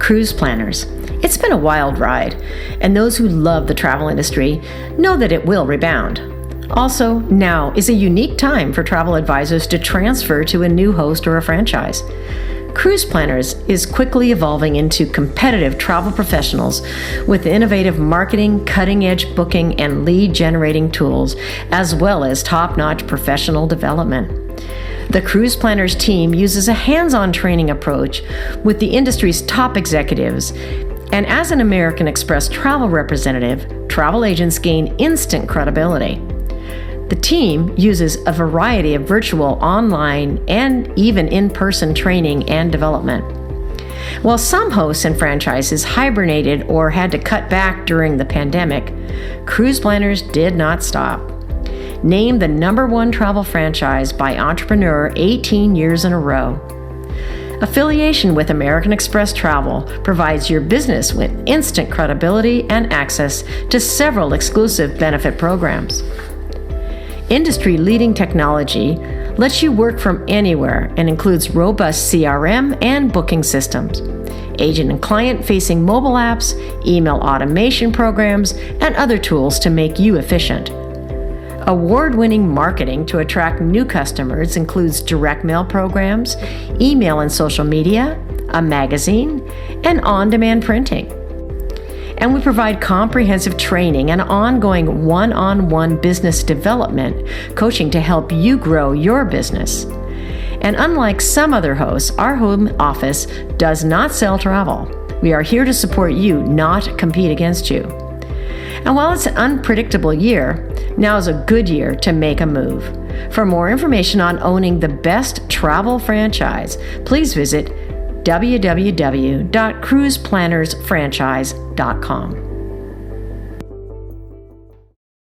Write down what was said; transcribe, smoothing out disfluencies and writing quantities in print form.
Cruise planners. It's been a wild ride, and those who love the travel industry know that it will rebound. Also, now is a unique time for travel advisors to transfer to a new host or a franchise. Cruise Planners is quickly evolving into competitive travel professionals with innovative marketing, cutting-edge booking, and lead-generating tools, as well as top-notch professional development. The Cruise Planners team uses a hands-on training approach with the industry's top executives, and as an American Express travel representative, travel agents gain instant credibility. The team uses a variety of virtual, online, and even in-person training and development. While some hosts and franchises hibernated or had to cut back during the pandemic, Cruise Planners did not stop. Named the #1 travel franchise by Entrepreneur 18 years in a row. Affiliation with American Express Travel provides your business with instant credibility and access to several exclusive benefit programs. Industry-leading technology lets you work from anywhere and includes robust CRM and booking systems, agent and client-facing mobile apps, email automation programs, and other tools to make you efficient. Award-winning marketing to attract new customers includes direct mail programs, email and social media, a magazine, and on-demand printing. And we provide comprehensive training and ongoing one-on-one business development coaching to help you grow your business. And unlike some other hosts, our home office does not sell travel. We are here to support you, not compete against you. And while it's an unpredictable year, now is a good year to make a move. For more information on owning the best travel franchise, please visit www.cruiseplannersfranchise.com.